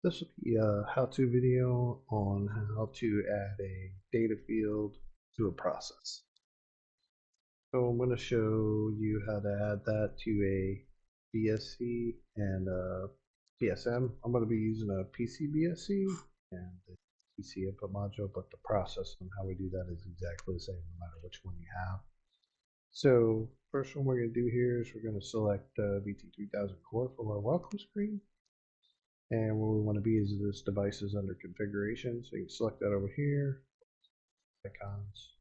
This will be a how-to video on how to add a data field to a process. So I'm going to show you how to add that to a BSC and a PSM. I'm going to be using a PC BSC and the PC input module, but the process on how we do that is exactly the same no matter which one you have. So first one we're going to do here is we're going to select VT3000 core from our welcome screen. And where we want to be is this device is under configuration. So you can select that over here, icons.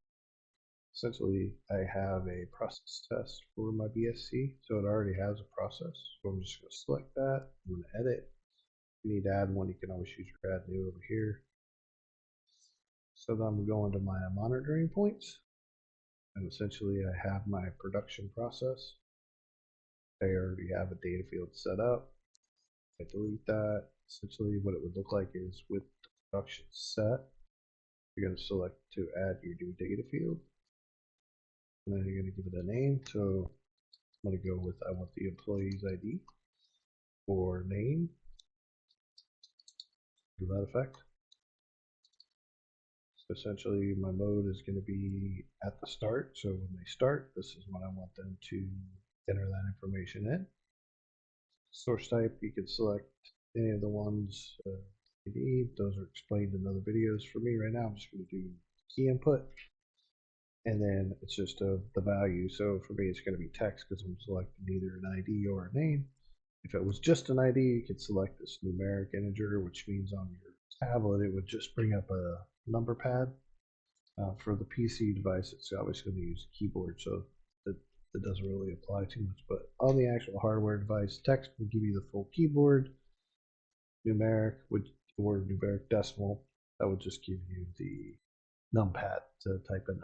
Essentially, I have a process test for my BSC, so it already has a process. So I'm just going to select that. I'm going to edit. If you need to add one, you can always use your add new over here. So then I'm going to my monitoring points. And essentially, I have my production process. I already have a data field set up. I delete that. Essentially, what it would look like is with the production set, you're going to select to add your new data field. And then you're going to give it a name. So I'm going to go with I want the employee's ID or name. To that effect. So essentially, my mode is going to be at the start. So when they start, this is when I want them to enter that information in. Source type, you can select any of the ones you need. Those are explained in other videos. For me right now, I'm just going to do key input. And then it's just the value. So for me, it's going to be text because I'm selecting either an ID or a name. If it was just an ID, you could select this numeric integer, which means on your tablet, it would just bring up a number pad. For the PC device, it's obviously going to use a keyboard, so that doesn't really apply too much. But on the actual hardware device, text will give you the full keyboard. Numeric or numeric decimal, that would just give you the numpad to type in.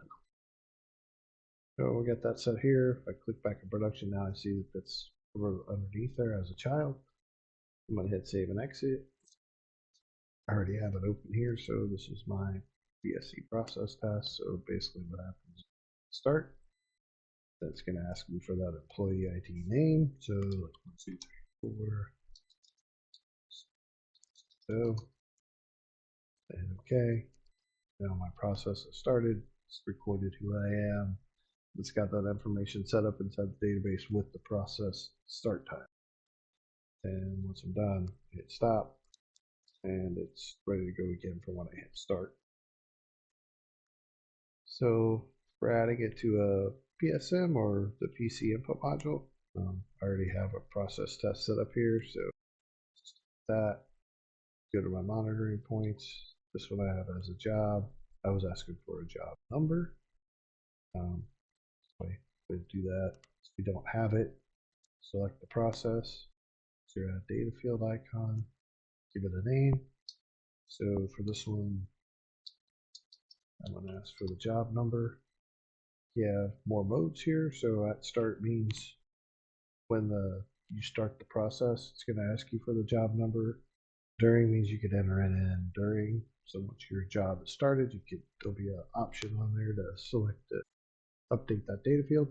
So we'll get that set here. If I click back in production now, I see that that's underneath there as a child. I'm going to hit save and exit. I already have it open here, so this is my BSC process test. So basically what happens, start, that's going to ask me for that employee ID name. So like 1, 2, 3, 4. So, and okay. Now my process has started. It's recorded who I am. It's got that information set up inside the database with the process start time. And once I'm done, hit stop, and it's ready to go again for when I hit start. So for adding it to a PSM or the PC input module, I already have a process test set up here. So that, go to my monitoring points. This one I have as a job. I was asking for a job number. Way to do that. If you don't have it, select the process. So you add data field icon, give it a name. So for this one, I'm going to ask for the job number. You have more modes here. So at start means when you start the process, it's going to ask you for the job number. During means you could enter it in during. So once your job is started, there'll be an option on there to select it, update that data field,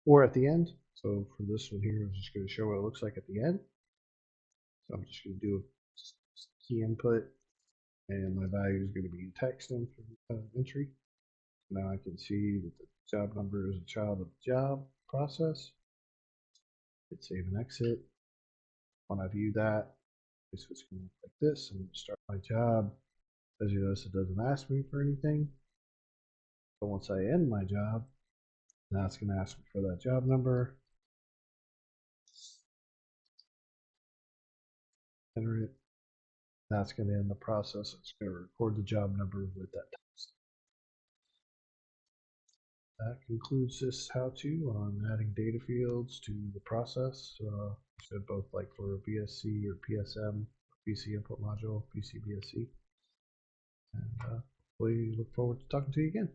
or at the end. So for this one here, I'm just going to show what it looks like at the end. So I'm just going to do a key input, and my value is going to be text entry. Now I can see that the job number is a child of the job process. Hit save and exit. When I view that, it's going to look like this. I'm going to start my job. As you notice, it doesn't ask me for anything. But once I end my job, now it's going to ask me for that job number. Enter it. That's going to end the process. It's going to record the job number with that text. That concludes this how-to on adding data fields to the process. So both like for a BSC or PSM, PC input module, PC BSC. And we look forward to talking to you again.